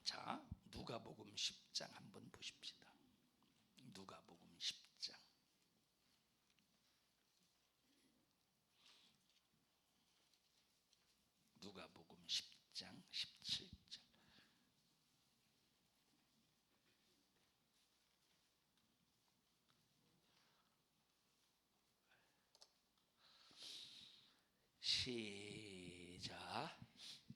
자, 누가복음 10장 한번 보십시다. 누가복음 10장. 누가복음 10장 17절. 시작.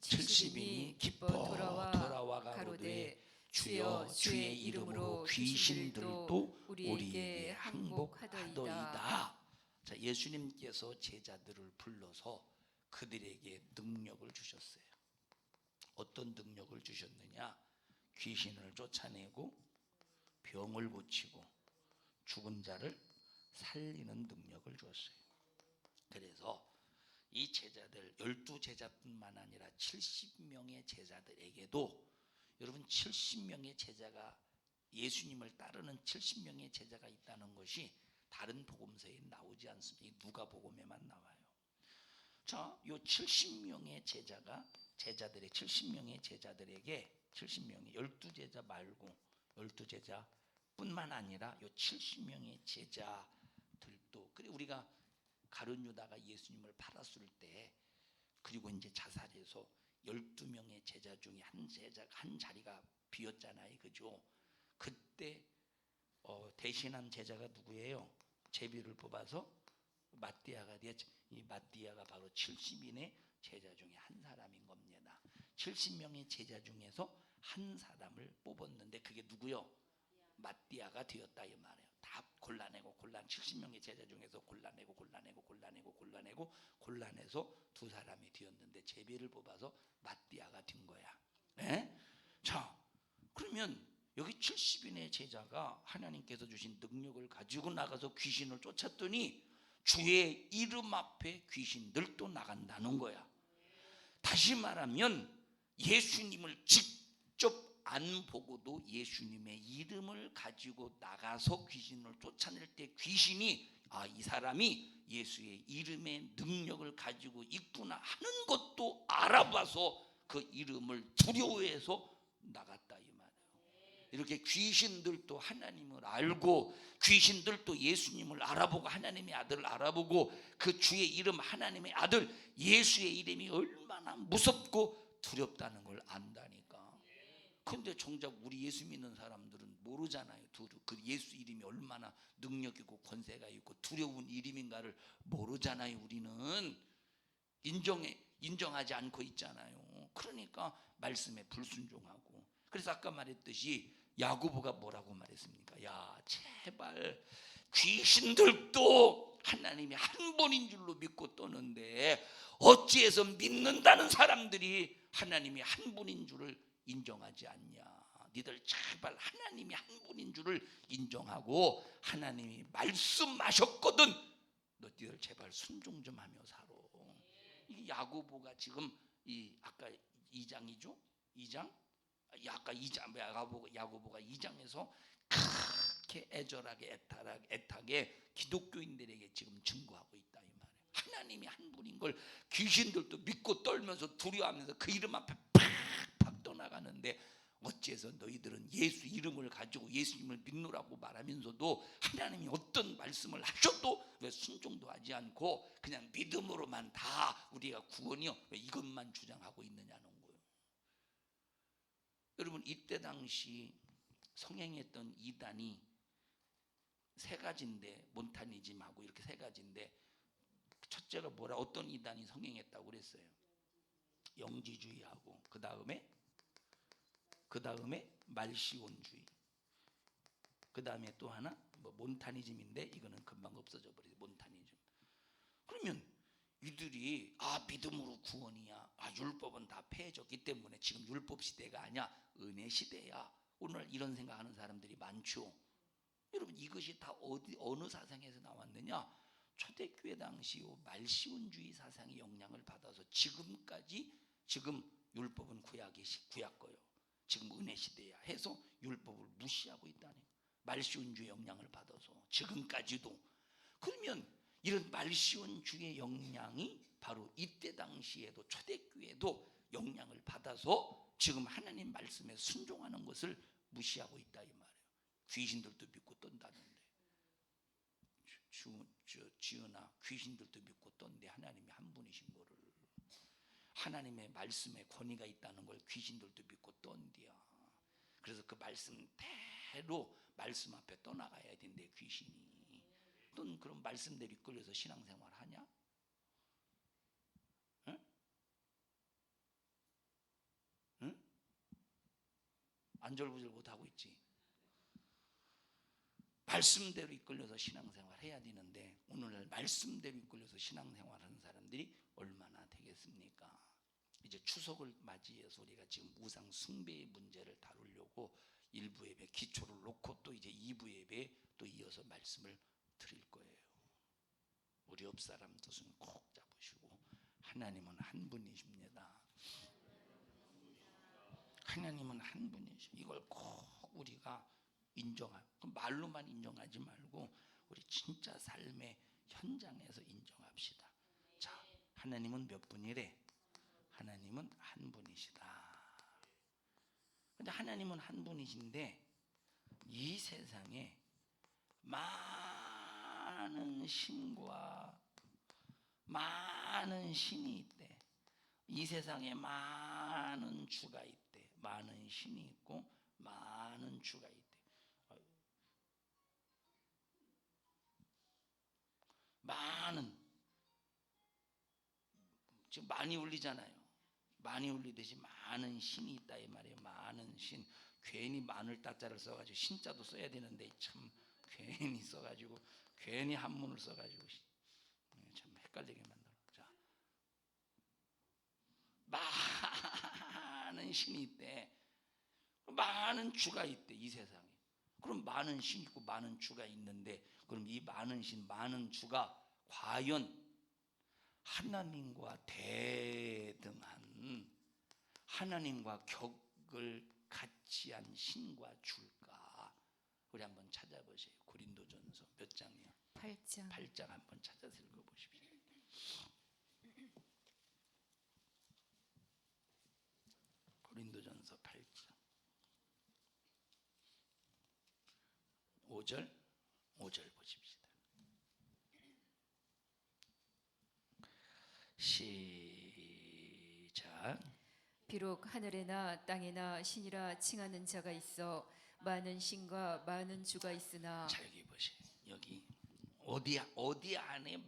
70인이 기뻐 돌아와 가로되 주여 주의 이름으로 귀신들도 우리에게 항복하더이다. 자, 예수님께서 제자들을 불러서 그들에게 능력을 주셨어요. 어떤 능력을 주셨느냐? 귀신을 쫓아내고 병을 고치고 죽은 자를 살리는 능력을 주었어요. 그래서 이 제자들 12제자뿐만 아니라 70명의 제자들에게도, 여러분 70명의 제자가, 예수님을 따르는 70명의 제자가 있다는 것이 다른 복음서에 나오지 않습니다. 누가복음에만 나와요. 자, 요 70명의 제자가 제자들의 70명의 제자들에게 70명의 12제자 말고 12제자뿐만 아니라 요 70명의 제자들도, 그래 우리가 가룟 유다가 예수님을 팔았을 때, 그리고 이제 자살해서 12명의 제자 중에 한 자리가 비었잖아요. 그죠? 그때 대신한 제자가 누구예요? 제비를 뽑아서 마띠아가 됐죠. 이 마띠아가 바로 70인의 제자 중에 한 사람인 겁니다. 70명의 제자 중에서 한 사람을 뽑았는데 그게 누구요? 마띠아가 되었다 이 말이에요. 다 골라내고 70명의 제자 중에서 골라내서 두 사람이 되었는데 제비를 뽑아서 마띠아가 된 거야. 네? 자, 그러면 여기 70인의 제자가 하나님께서 주신 능력을 가지고 나가서 귀신을 쫓았더니 주의 이름 앞에 귀신들도 나간다는 거야. 다시 말하면 예수님을 직접 안 보고도 예수님의 이름을 가지고 나가서 귀신을 쫓아낼 때 귀신이 이 사람이 예수의 이름의 능력을 가지고 있구나 하는 것도 알아봐서 그 이름을 두려워해서 나갔다 이 말이에요. 이렇게 귀신들도 하나님을 알고 귀신들도 예수님을 알아보고 하나님의 아들을 알아보고 그 주의 이름 하나님의 아들 예수의 이름이 얼마나 무섭고 두렵다는 걸 안다니까. 근데 정작 우리 예수 믿는 사람들은 모르잖아요. 그 예수 이름이 얼마나 능력 있고 권세가 있고 두려운 이름인가를 모르잖아요. 우리는 인정하지 않고 있잖아요. 그러니까 말씀에 불순종하고. 그래서 아까 말했듯이 야고보가 뭐라고 말했습니까? 야, 제발 귀신들도 하나님이 한 분인 줄로 믿고 떠는데 어찌해서 믿는다는 사람들이 하나님이 한 분인 줄을 인정하지 않냐. 니들 제발 하나님이 한 분인 줄을 인정하고 하나님이 말씀하셨거든 너희들 제발 순종 좀 하며 살아. 이 야고보가 지금 아까 2장이죠? 2장? 아까 2장 야고보가 2장에서 그렇게 애절하게 애타게 기독교인들에게 지금 증거하고 있다 이 말이에요. 하나님이 한 분인 걸 귀신들도 믿고 떨면서 두려워하면서 그 이름 앞에 팍팍 떠나가는데 어찌해서 너희들은 예수 이름을 가지고 예수님을 믿노라고 말하면서도 하나님이 어떤 말씀을 하셔도 왜 순종도 하지 않고 그냥 믿음으로만 다 우리가 구원이요 왜 이것만 주장하고 있느냐는 거예요. 여러분 이때 당시 성행했던 이단이 세 가지인데 몬타니즘하고 이렇게 세 가지인데 첫째가 뭐라 어떤 이단이 성행했다고 그랬어요? 영지주의하고 그 다음에 말시온주의, 그 다음에 또 하나 몬타니즘인데 이거는 금방 없어져 버려요. 몬타니즘. 그러면 이들이 믿음으로 구원이야. 율법은 다 폐해졌기 때문에 지금 율법 시대가 아니야. 은혜 시대야. 오늘 이런 생각하는 사람들이 많죠. 여러분 이것이 다 어느 사상에서 나왔느냐? 초대교회 당시 말시온주의 사상의 영향을 받아서 지금 율법은 구약 거요. 지금 은혜 시대야 해서 율법을 무시하고 있다니. 말시온주의 영향을 받아서 지금까지도. 그러면 이런 말시온주의 영향이 바로 이때 당시에도 초대교회도 영향을 받아서 지금 하나님 말씀에 순종하는 것을 무시하고 있다 이 말이에요. 귀신들도 믿고 떤다는데, 지은아 귀신들도 믿고 떤데 하나님이 한 분이신 거를, 하나님의 말씀에 권위가 있다는 걸 귀신들도 믿고 떤디야. 그래서 그 말씀대로 말씀 앞에 떠나가야 된대 귀신이. 넌 그런 말씀대로 이끌려서 신앙생활 하냐? 응? 응? 안절부절 못하고 있지. 말씀대로 이끌려서 신앙생활 해야 되는데 오늘날 말씀대로 이끌려서 신앙생활 하는 사람들이 얼마나 되겠습니까? 이제 추석을 맞이해서 우리가 지금 우상 숭배의 문제를 다루려고 1부 예배 기초를 놓고 또 이제 2부 예배에 또 이어서 말씀을 드릴 거예요. 우리 옆 사람 두 손 꼭 잡으시고, 하나님은 한 분이십니다. 하나님은 한 분이시오. 이걸 꼭 우리가 말로만 인정하지 말고 우리 진짜 삶의 현장에서 인정합시다. 자, 하나님은 몇 분이래? 하나님은 한 분이시다. 근데 하나님은 한 분이신데 이 세상에 많은 신과 많은 신이 있대. 이 세상에 많은 주가 있대. 많은 신이 있고 많은 주가 있대. 많은, 지금 많이 울리잖아요. 많이 울리듯이 많은 신이 있다 이 말이에요. 많은 신. 괜히 마늘 따자를 써가지고 신자도 써야 되는데 참 괜히 써가지고, 괜히 한문을 써가지고 참 헷갈리게 만들어. 자, 많은 신이 있대. 많은 주가 있대 이 세상에. 그럼 많은 신이 있고 많은 주가 있는데, 그럼 이 많은 신, 많은 주가 과연 하나님과 대등한, 하나님과 격을 같이 한 신과 줄까? 우리 한번 찾아보세요. 고린도전서 몇 장이요? 8장. 8장 한번 찾아서 읽어보십시오. 고린도전서 8장 5절 보십시다. 시작. 비록 하늘에나 땅에나 신이라 칭하는 자가 있어 많은 신과 많은 주가 있으나. 자, 여기 보세요. 여기 어디 안에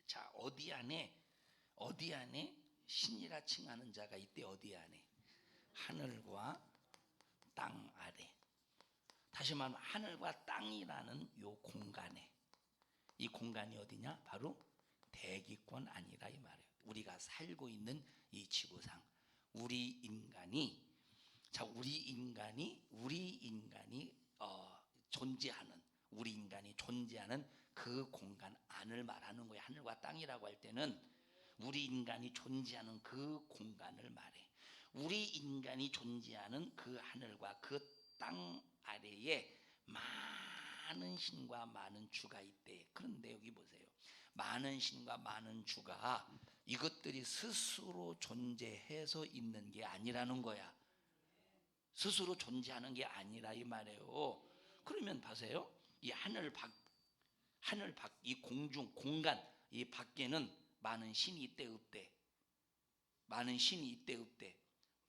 자, 어디 안에 신이라 칭하는 자가 있대. 어디 안에? 하늘과 땅 아래. 다시 말하면 하늘과 땅이라는 요 공간에. 이 공간이 어디냐? 바로 대기권 아니라 이 말이에요. 우리가 살고 있는 이 지구상, 우리 인간이 존재하는 그 공간 안을 말하는 거예요. 하늘과 땅이라고 할 때는 우리 인간이 존재하는 그 공간을 말해. 우리 인간이 존재하는 그 하늘과 그 땅 아래에 많은 신과 많은 주가 있대. 그런데 여기 보세요. 많은 신과 많은 주가 이것들이 스스로 존재해서 있는 게 아니라는 거야. 스스로 존재하는 게 아니라 이 말이에요. 그러면 보세요. 이 하늘 밖, 이 공중, 공간, 이 밖에는 많은 신이 있대 없대? 많은 신이 있대 없대?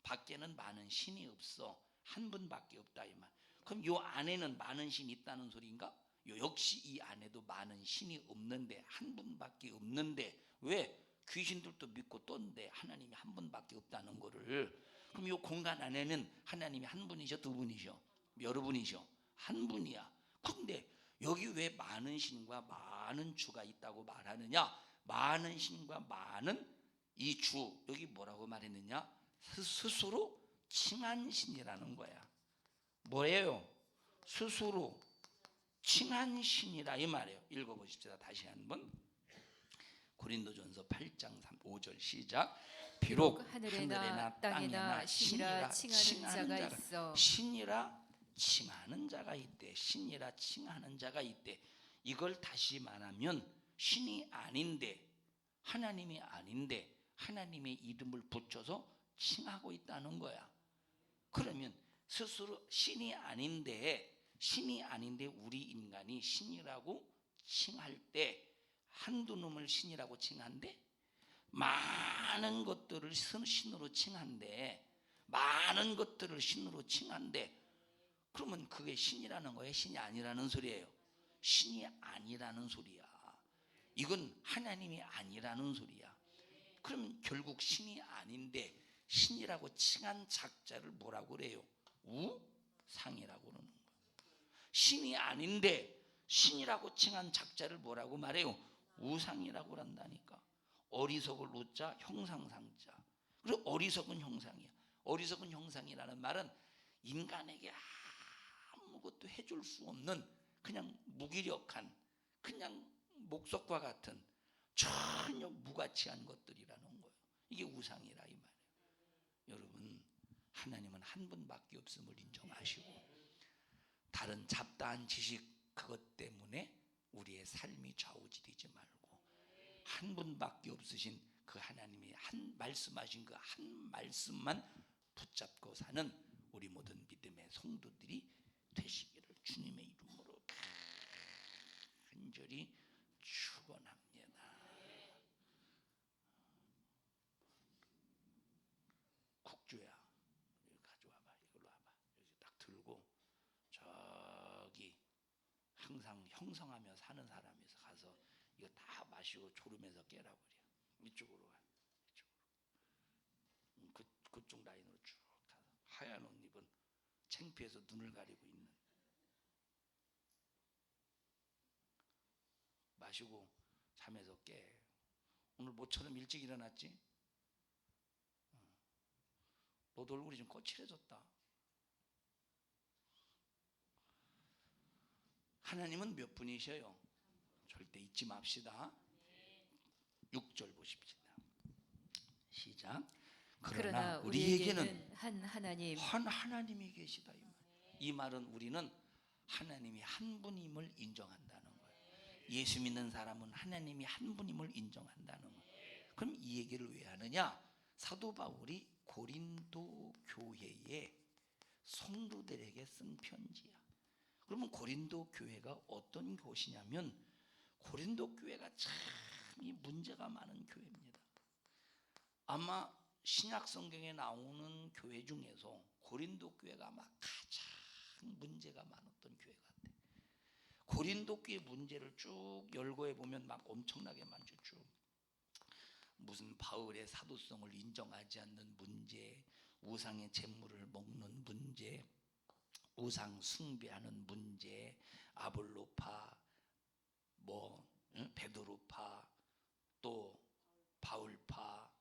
밖에는 많은 신이 없어. 한 분밖에 없다 이 말. 그럼 요 안에는 많은 신이 있다는 소리인가? 역시 이 안에도 많은 신이 없는데, 한 분밖에 없는데, 왜? 귀신들도 믿고 떤데 하나님이 한 분밖에 없다는 거를. 그럼 요 공간 안에는 하나님이 한 분이셔, 두 분이셔, 여러 분이셔? 한 분이야. 근데 여기 왜 많은 신과 많은 주가 있다고 말하느냐? 많은 신과 많은 이 주, 여기 뭐라고 말했느냐? 스스로 칭한 신이라는 거야. 뭐예요? 스스로 칭한 신이라 이 말이에요. 읽어보십시다. 다시 한번. 고린도전서 8장 5절 시작. 비록 하늘에나 땅에나 신이라 칭하는 자가 있어. 신이라 칭하는 자가 있대. 신이라 칭하는 자가 있대. 이걸 다시 말하면 신이 아닌데 하나님이 아닌데 하나님의 이름을 붙여서 칭하고 있다는 거야. 그러면 스스로 신이 아닌데 우리 인간이 신이라고 칭할 때 한두 놈을 신이라고 칭한데 많은 것들을 신으로 칭한데 많은 것들을 신으로 칭한데 그러면 그게 신이라는 거예요? 신이 아니라는 소리예요? 신이 아니라는 소리야. 이건 하나님이 아니라는 소리야. 그럼 결국 신이 아닌데 신이라고 칭한 작자를 뭐라고 그래요? 우상이라고 그러는 거예요. 신이 아닌데 신이라고 칭한 작자를 뭐라고 말해요? 우상이라고 한다니까. 어리석을 우자 형상상자. 그리고 어리석은 형상이야. 어리석은 형상이라는 말은 인간에게 아무것도 해줄 수 없는 그냥 무기력한 그냥 목석과 같은 전혀 무가치한 것들이라는 거예요. 이게 우상이라 이 말이에요. 여러분, 하나님은 한 분밖에 없음을 인정하시고 다른 잡다한 지식 그것 때문에 우리의 삶이 좌우지되지 말고 한 분밖에 없으신 그 하나님이 한 말씀하신 그 한 말씀만 붙잡고 사는 우리 모든 믿음의 성도들이 되시기를 주님의 이름으로 간절히 축원합니다. 국주야, 이거 가져와봐. 이걸로 와봐. 여기 딱 들고 저기 항상 형성하며 사는 사람에서 가서 이거 다 마시고 졸으면서 깨라 버려. 이쪽으로 가. 이쪽으로. 그쪽 라인으로 쭉 가서 하얀 옷 입은 창피해서 눈을 가리고 있는 마시고 잠에서 깨. 오늘 모처럼 일찍 일어났지? 너도 얼굴이 좀 거칠어졌다. 하나님은 몇 분이셔요? 절대 잊지 맙시다. 6절 보십시다. 시작. 그러나 우리에게는 한 하나님, 한 하나님이 계시다. 이 말은 우리는 하나님이 한 분임을 인정한다는 거예요. 예수 믿는 사람은 하나님이 한 분임을 인정한다는 거예요. 그럼 이 얘기를 왜 하느냐? 사도 바울이 고린도 교회의 성도들에게 쓴 편지야. 그러면 고린도 교회가 어떤 곳이냐면 고린도 교회가 참 이 문제가 많은 교회입니다. 아마 신약 성경에 나오는 교회 중에서 고린도 교회가 아마 가장 문제가 많았던 교회 같아. 고린도 교회 문제를 쭉 열거해 보면 막 엄청나게 많죠. 쭉 무슨 바울의 사도성을 인정하지 않는 문제, 우상의 재물을 먹는 문제, 우상 숭배하는 문제, 아볼로파, 베드로파, 또 바울파,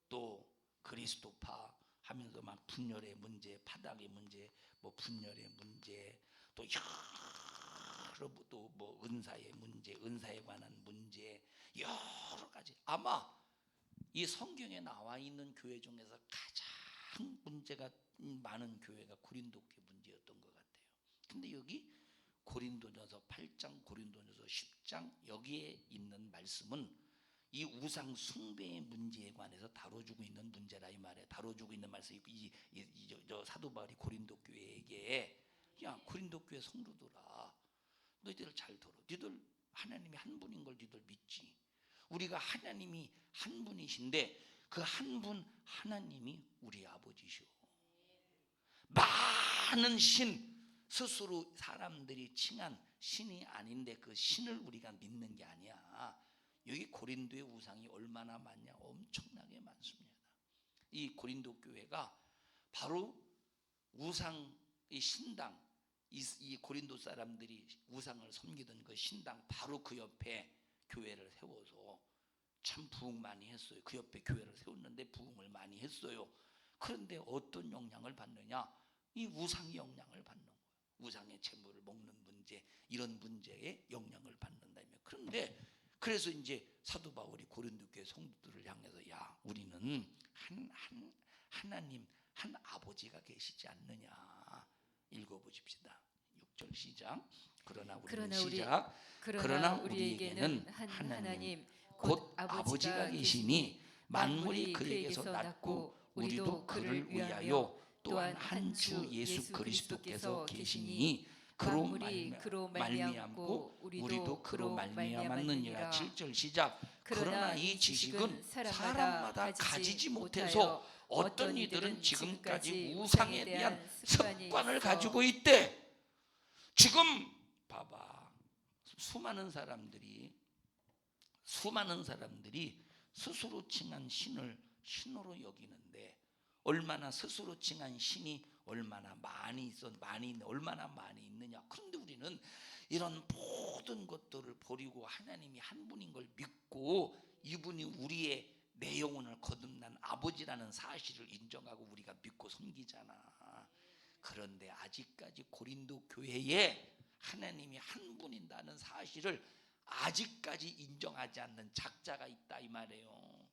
또 그리스도파 하면서 막 분열의 문제, 파닥의 문제, 분열의 문제, 또 여러 또 은사의 문제, 은사에 관한 문제, 여러 가지. 아마 이 성경에 나와 있는 교회 중에서 가장 문제가 많은 교회가 고린도 교회 문제였던 것 같아요. 근데 여기 고린도전서 8장, 고린도전서 10장 여기에 있는 말씀은 이 우상 숭배의 문제에 관해서 다뤄주고 있는 문제라 이 말이에요. 다뤄주고 있는 말씀이 저 사도 바울이 고린도 교회에게 야 고린도 교회 성도들아 너희들 잘 들어. 너희들 하나님이 한 분인 걸 너희들 믿지. 우리가 하나님이 한 분이신데 그 한 분 하나님이 우리 아버지시오. 많은 신 스스로 사람들이 칭한 신이 아닌데 그 신을 우리가 믿는 게 아니야. 여기 고린도의 우상이 얼마나 많냐? 엄청나게 많습니다. 이 고린도 교회가 바로 우상 이 신당 이 고린도 사람들이 우상을 섬기던 그 신당 바로 그 옆에 교회를 세워서 참 부흥 많이 했어요. 그 옆에 교회를 세웠는데 부흥을 많이 했어요. 그런데 어떤 영향을 받느냐? 이 우상의 영향을 받는 거예요. 우상의 재물을 먹는 문제, 이런 문제에 영향을 받는다며. 그런데 그래서 이제 사도 바울이 고린도 교회 성도들을 향해서 야, 우리는 하나님 한 아버지가 계시지 않느냐. 읽어보십시다. 6절 시작. 그러나 우리에게는 한 하나님 곧 아버지가 계시니 만물이 그에게서 났고 우리도 그를 위하여 또한 한 주 예수 그리스도께서 계시니 그로 말미암고 우리도 그로 말미암았느니라. 7절 시작. 그러나 이 지식은 사람마다 가지지 못해서 어떤 이들은 지금까지 우상에 대한 습관을 가지고 있대. 지금 봐봐, 수많은 사람들이 스스로 칭한 신을 신으로 여기는데, 얼마나 스스로 칭한 신이 얼마나 많이 있느냐. 그런데 우리는 이런 모든 것들을 버리고 하나님이 한 분인 걸 믿고, 이분이 우리의 내 영혼을 거듭난 아버지라는 사실을 인정하고 우리가 믿고 섬기잖아. 그런데 아직까지 고린도 교회에 하나님이 한 분이라는 사실을 아직까지 인정하지 않는 작자가 있다 이 말이에요.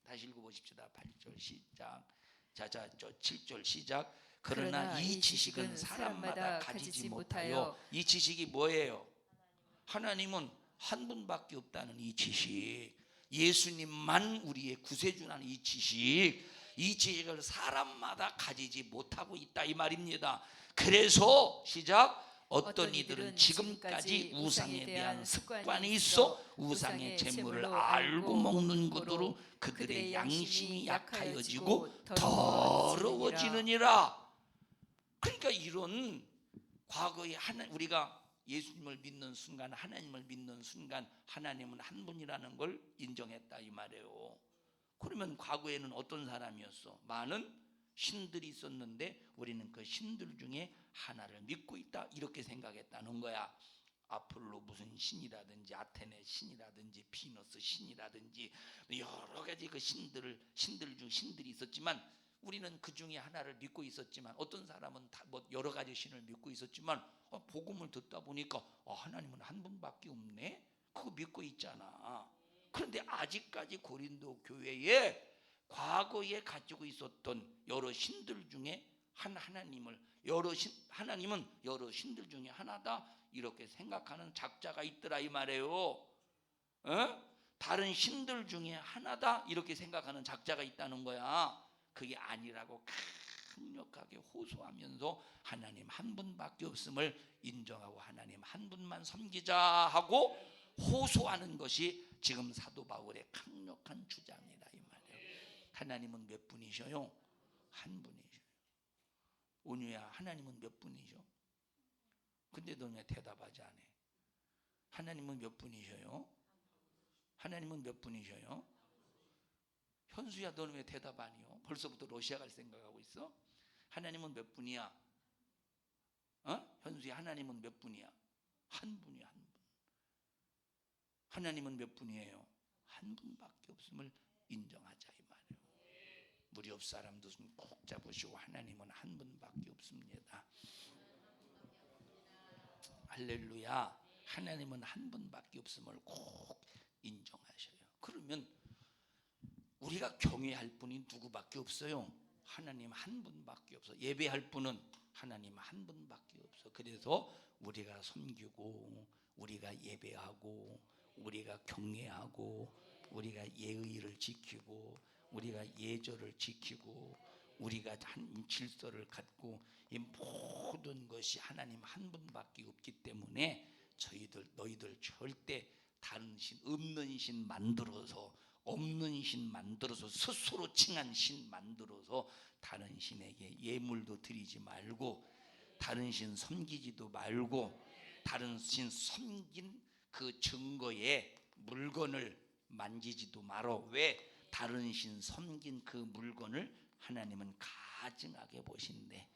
다시 읽어보십시다. 8절 시작. 자자, 7절 시작. 그러나 이 지식은 사람마다 가지지 못하여. 이 지식이 뭐예요? 하나님은 한 분밖에 없다는 이 지식, 예수님만 우리의 구세주라는 이 지식을 사람마다 가지지 못하고 있다 이 말입니다. 그래서 시작. 어떤 이들은 지금까지 우상에 대한 습관이 있어 우상의 재물을 알고 먹는 것으로 그들의 양심이 약하여지고 더러워지느니라. 그러니까 이런 과거에 우리가 예수님을 믿는 순간, 하나님을 믿는 순간 하나님은 한 분이라는 걸 인정했다 이 말이에요. 그러면 과거에는 어떤 사람이었어? 많은 신들이 있었는데 우리는 그 신들 중에 하나를 믿고 있다 이렇게 생각했다는 거야. 아폴로 무슨 신이라든지 아테네 신이라든지 비너스 신이라든지 여러 가지 그 신들 중 신들이 있었지만 우리는 그 중에 하나를 믿고 있었지만, 어떤 사람은 다 뭐 여러 가지 신을 믿고 있었지만 복음을 듣다 보니까 하나님은 한 분밖에 없네, 그거 믿고 있잖아. 그런데 아직까지 고린도 교회에 과거에 가지고 있었던 여러 신들 중에 하나님은 여러 신들 중에 하나다 이렇게 생각하는 작자가 있더라 이 말이에요. 다른 신들 중에 하나다 이렇게 생각하는 작자가 있다는 거야. 그게 아니라고 강력하게 호소하면서 하나님 한 분밖에 없음을 인정하고 하나님 한 분만 섬기자 하고 호소하는 것이 지금 사도 바울의 강력한 주장이다 이 말이에요. 하나님은 몇 분이셔요? 한 분이셔요. 온유야, 하나님은 몇 분이셔? 근데 너 왜 대답하지 않아? 하나님은 몇 분이셔요? 하나님은 몇 분이셔요? 현수야, 너는 왜 대답 아니요? 벌써부터 러시아 갈 생각하고 있어? 하나님은 몇 분이야? 현수야, 하나님은 몇 분이야? 한 분이야, 한 분. 하나님은 몇 분이에요? 한 분밖에 없음을 인정하자 이 말이에요. 우리 옆 사람도 꼭 잡으시고 하나님은 한 분밖에 없습니다. 할렐루야. 하나님은 한 분밖에 없음을 꼭 인정하셔요. 그러면 우리가 경외할 분이 누구밖에 없어요? 하나님 한 분밖에 없어. 예배할 분은 하나님 한 분밖에 없어. 그래서 우리가 섬기고 우리가 예배하고 우리가 경외하고 우리가 예의를 지키고 우리가 예절을 지키고 우리가 한 질서를 갖고 이 모든 것이 하나님 한 분밖에 없기 때문에 너희들 절대 다른 신, 없는 신 만들어서 스스로 칭한 신 만들어서 다른 신에게 예물도 드리지 말고 다른 신 섬기지도 말고 다른 신 섬긴 그 증거에 물건을 만지지도 말어. 왜? 다른 신 섬긴 그 물건을 하나님은 가증하게 보신대.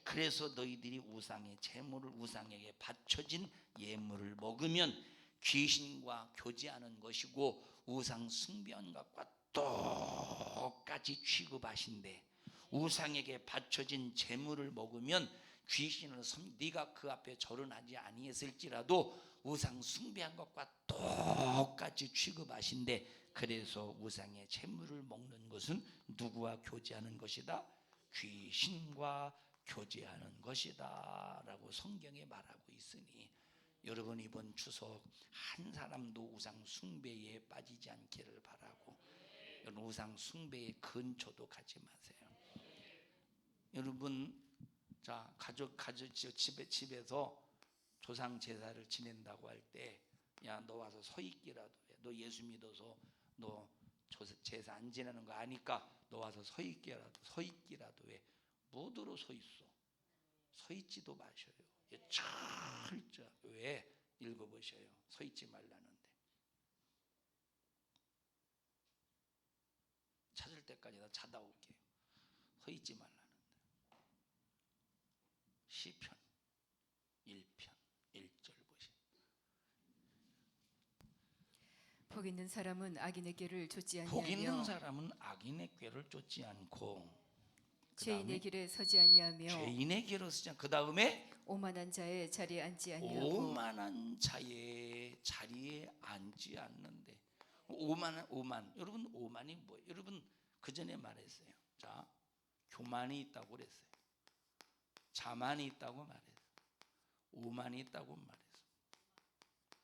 그래서 너희들이 우상의 제물을 우상에게 바쳐진 예물을 먹으면 귀신과 교제하는 것이고 우상 숭배한 것과 똑같이 취급하신대. 우상에게 바쳐진 제물을 먹으면 귀신을 네가 그 앞에 절은 하지 아니했을지라도 우상 숭배한 것과 똑같이 취급하신대. 그래서 우상의 제물을 먹는 것은 누구와 교제하는 것이다? 귀신과 교제하는 것이다 라고 성경에 말하고 있으니 여러분 이번 추석 한 사람도 우상 숭배에 빠지지 않기를 바라고, 여러분 우상 숭배의 근처도 가지 마세요. 여러분 자 가족 집에서 조상 제사를 지낸다고 할 때, 야 너 와서 서 있기라도 해. 너 예수 믿어서 너 제사 안 지내는 거 아니까 너 와서 서 있기라도 해. 무드로 서 있어. 서 있지도 마셔요. 철저히 왜 읽어보셔요. 서 있지 말라는데. 찾을 때까지 나 자다 올게요. 서 있지 말라는데. 시편 1편 1절 보시죠. 복 있는 사람은 악인의 꾀를 쫓지 복 있는 아니하며 사람은 악인의 꾀를 쫓지 않고, 죄인의 길에 서지 아니하며 죄인의 길을 쓰지 않고, 그 다음에 오만한 자의 자리에 앉지 아니하고. 오만한 자의 자리에 앉지 않는데. 오만. 여러분 오만이 뭐예요? 여러분 그 전에 말했어요. 자, 교만이 있다고 그랬어요. 자만이 있다고 말했어요. 오만이 있다고 말했어요.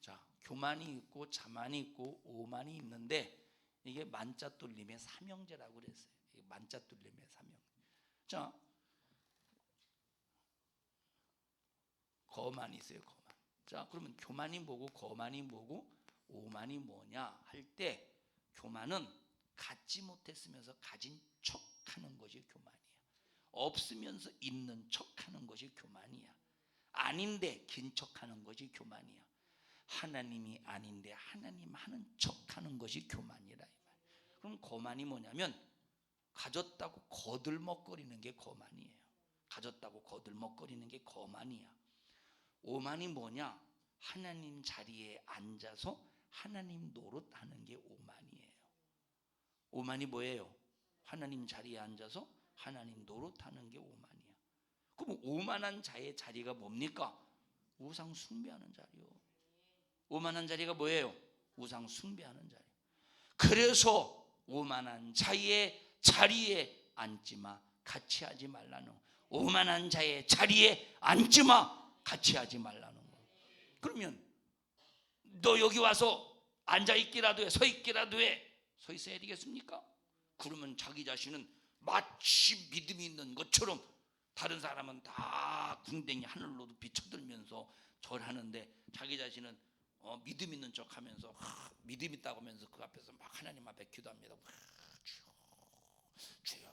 자, 교만이 있고 자만이 있고 오만이 있는데, 이게 만자뚫림의 삼형제라고 그랬어요. 이게 만자뚫림의 삼형제. 자, 거만이 있어요. 거만. 자, 그러면 교만이 뭐고 거만이 뭐고 오만이 뭐냐 할 때, 교만은 갖지 못했으면서 가진 척하는 것이 교만이야. 없으면서 있는 척하는 것이 교만이야. 아닌데 긴 척하는 것이 교만이야. 하나님이 아닌데 하나님 하는 척하는 것이 교만이라 이 말이야. 그럼 거만이 뭐냐면 가졌다고 거들먹거리는 게 거만이에요. 가졌다고 거들먹거리는 게 거만이야. 오만이 뭐냐? 하나님 자리에 앉아서 하나님 노릇하는 게 오만이에요. 오만이 뭐예요? 하나님 자리에 앉아서 하나님 노릇하는 게 오만이야. 그럼 오만한 자의 자리가 뭡니까? 우상 숭배하는 자리요. 오만한 자리가 뭐예요? 우상 숭배하는 자리. 그래서 오만한 자의 자리에 앉지 마. 같이 하지 말라는. 오만한 자의 자리에 앉지 마. 같이 하지 말라는 거. 그러면 너 여기 와서 앉아 있기라도 해, 서 있기라도 해. 서 있어야 되겠습니까? 그러면 자기 자신은 마치 믿음이 있는 것처럼, 다른 사람은 다 궁뎅이 하늘로 높이 쳐들면서 절하는데 자기 자신은 믿음 있는 척하면서 믿음 있다고 하면서 그 앞에서 막 하나님 앞에 기도합니다. 주여.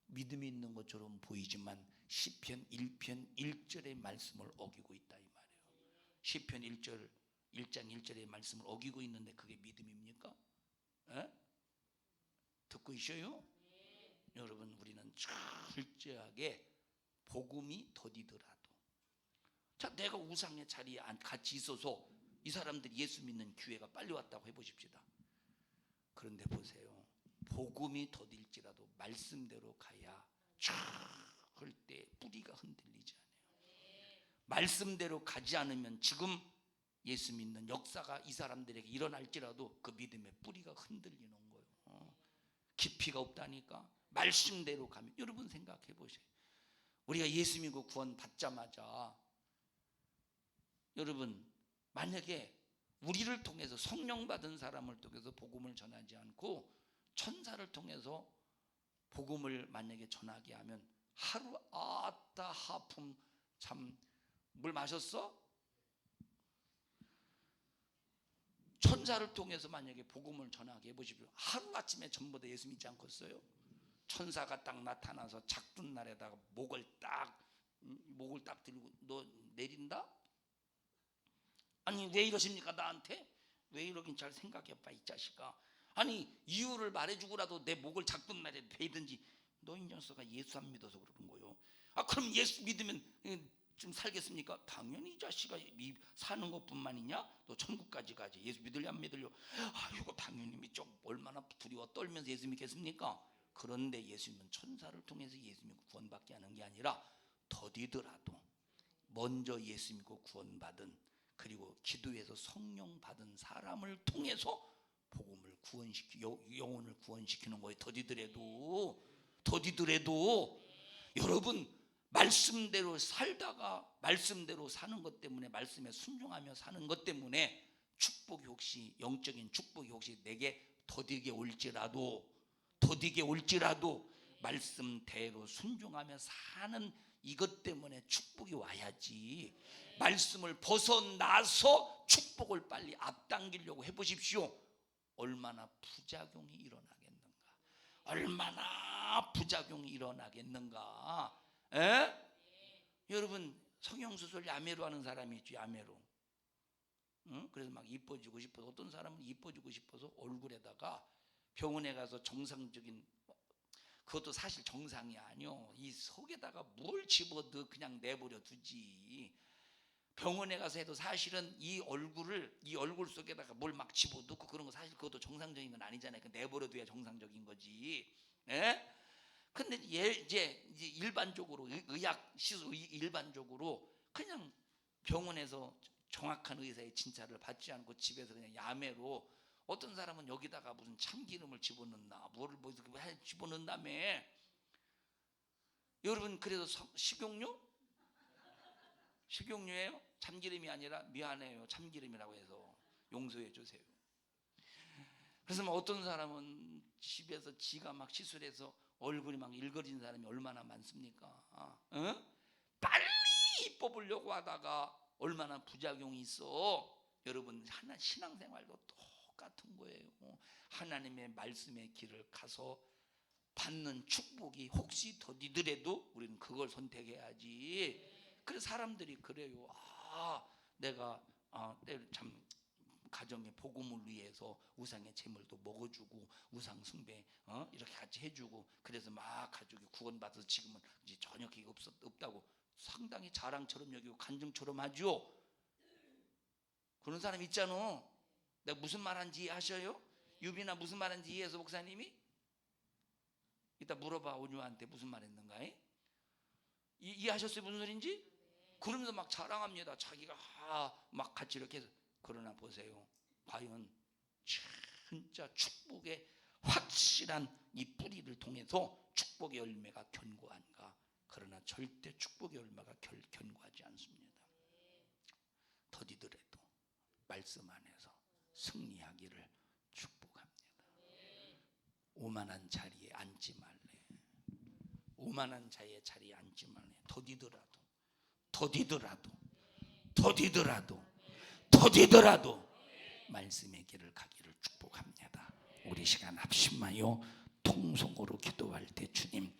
믿음이 있는 것처럼 보이지만 시편 1편 1절의 말씀을 어기고 있다 이 말이에요. 시편 1장 1절의 말씀을 어기고 있는데 그게 믿음입니까? 에? 듣고 있어요? 여러분 우리는 철저하게 복음이 더디더라도, 자 내가 우상의 자리에 같이 있어서 이 사람들이 예수 믿는 기회가 빨리 왔다고 해보십시다. 그런데 보세요. 복음이 더딜지라도 말씀대로 가야 절대 뿌리가 흔들리지 않아요. 말씀대로 가지 않으면 지금 예수 믿는 역사가 이 사람들에게 일어날지라도 그 믿음의 뿌리가 흔들리는 거예요. 깊이가 없다니까. 말씀대로 가면, 여러분 생각해 보세요. 우리가 예수 믿고 구원 받자마자, 여러분 만약에 우리를 통해서 성령 받은 사람을 통해서 복음을 전하지 않고 천사를 통해서 복음을 만약에 전하게 하면, 하루 아따 하품 참 물 마셨어? 천사를 통해서 만약에 복음을 전하게 해보십시오. 하루아침에 전부 다 예수 믿지 않겠어요? 천사가 딱 나타나서 작든 날에다가 목을 딱 들고 너 내린다? 아니 왜 이러십니까 나한테? 왜 이러긴 잘 생각해봐 이 자식아. 아니 이유를 말해주고라도 내 목을 작든 날에 베이든지. 너 이 녀석아 예수 안 믿어서 그러는 거요. 아 그럼 예수 믿으면 좀 살겠습니까? 당연히 이 자식아 사는 것뿐만이냐? 너 천국까지 가지. 예수 믿을려 안 믿을려? 이거 당연히 믿죠. 얼마나 두려워 떨면서 예수 믿겠습니까? 그런데 예수님은 천사를 통해서 예수 믿고 구원받게 하는 게 아니라 더디더라도 먼저 예수 믿고 구원받은, 그리고 기도해서 성령 받은 사람을 통해서 복음을 영혼을 구원시키는 거예요. 더디더라도 여러분 말씀대로 살다가 말씀대로 사는 것 때문에, 말씀에 순종하며 사는 것 때문에 축복이 혹시, 영적인 축복이 혹시 내게 더디게 올지라도 말씀대로 순종하며 사는 이것 때문에 축복이 와야지. 말씀을 벗어나서 축복을 빨리 앞당기려고 해보십시오. 얼마나 부작용이 일어나겠는가. 얼마나 부작용이 일어나겠는가. 에? 여러분, 성형수술 야매로 하는 사람이 있죠. 야매로. 응? 그래서 막 이뻐지고 싶어서, 어떤 사람은 이뻐지고 싶어서 얼굴에다가 병원에 가서 정상적인, 그것도 사실 정상이 아니요, 이 속에다가 뭘 집어넣어 그냥 내버려 두지. 병원에 가서 해도 사실은 이 얼굴 속에다가 뭘 막 집어넣고 그런 거, 사실 그것도 정상적인 건 아니잖아요. 그 내버려 둬야 정상적인 거지. 예? 근데 이제 일반적으로 의학 시술, 일반적으로 그냥 병원에서 정확한 의사의 진찰을 받지 않고 집에서 그냥 야매로, 어떤 사람은 여기다가 무슨 참기름을 집어넣나, 뭐를 집어넣는다며. 여러분, 그래서 식용유예요? 참기름이 아니라, 미안해요, 참기름이라고 해서 용서해 주세요. 그래서 뭐 어떤 사람은 집에서 지가 막 시술해서 얼굴이 막 일거린 사람이 얼마나 많습니까? 어? 빨리 이뻐 보려고 하다가 얼마나 부작용이 있어. 여러분, 신앙생활도 똑같은 거예요. 하나님의 말씀의 길을 가서 받는 축복이 혹시 더디더라도 우리는 그걸 선택해야지. 그래서 사람들이 그래요. 내가 참 가정의 복음을 위해서 우상의 제물도 먹어주고 우상 숭배 이렇게 같이 해주고, 그래서 막 가족이 구원받아서 지금은 이제 전혀 그게 없다고 상당히 자랑처럼 여기고 간증처럼 하죠. 그런 사람 있잖아. 내가 무슨 말하는지 이해하셔요? 유빈아, 무슨 말하는지 이해해서 목사님이? 이따 물어봐, 온유한테 무슨 말했는가. 이해하셨어요? 무슨 소린지? 그러면서 막 자랑합니다. 자기가 막 같이 이렇게 해서. 그러나 보세요, 과연 진짜 축복의 확실한 이 뿌리를 통해서 축복의 열매가 견고한가? 그러나 절대 축복의 열매가 견고하지 않습니다. 더디더라도 말씀 안에서 승리하기를 축복합니다. 오만한 자리에 앉지 말래. 오만한 자의 자리에 앉지 말래. 더디더라도 말씀의 길을 가기를 축복합니다. 우리 시간 합심하여 통성으로 기도할 때, 주님,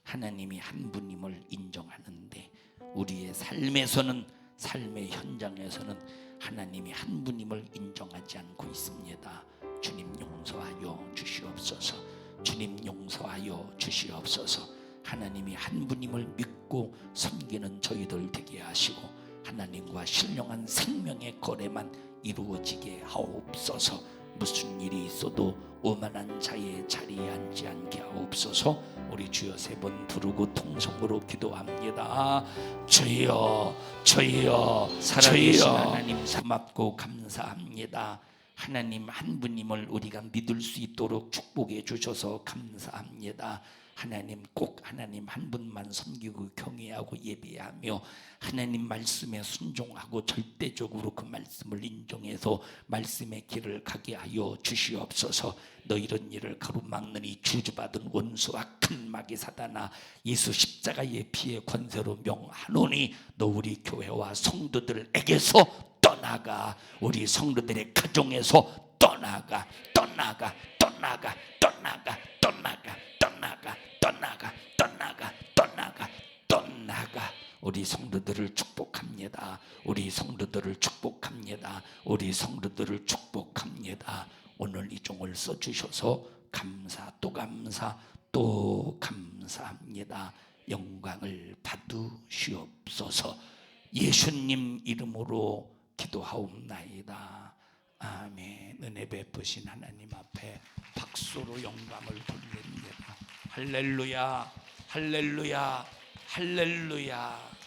하나님이 한 분임을 인정하는데 우리의 삶에서는, 삶의 현장에서는 하나님이 한 분임을 인정하지 않고 있습니다. 주님 용서하여 주시옵소서. 주님 용서하여 주시옵소서. 하나님이 한 분임을 믿고 섬기는 저희들 되게 하시고 하나님과 신령한 생명의 거래만 이루어지게 하옵소서. 무슨 일이 있어도 오만한 자의 자리에 앉지 않게 하옵소서. 우리 주여 세 번 부르고 통성으로 기도합니다. 주여 살아계신 하나님, 고맙고 감사합니다. 하나님 한 분임을 우리가 믿을 수 있도록 축복해 주셔서 감사합니다. 하나님, 꼭 하나님 한 분만 섬기고 경외하고 예배하며 하나님 말씀에 순종하고 절대적으로 그 말씀을 인정해서 말씀의 길을 가게 하여 주시옵소서. 너 이런 일을 가로막느니 주주받은 원수와 큰 마귀 사단아, 예수 십자가의 피의 권세로 명하노니 너 우리 교회와 성도들에게서 떠나가, 우리 성도들의 가정에서 떠나가. 우리 성도들을 축복합니다. 우리 성도들을 축복합니다. 우리 성도들을 축복합니다. 오늘 이 종을 써주셔서 감사 또 감사 또 감사합니다. 영광을 받으시옵소서. 예수님 이름으로 기도하옵나이다. 아멘. 은혜 베푸신 하나님 앞에 박수로 영광을 돌립니다. 할렐루야, 할렐루야, 할렐루야.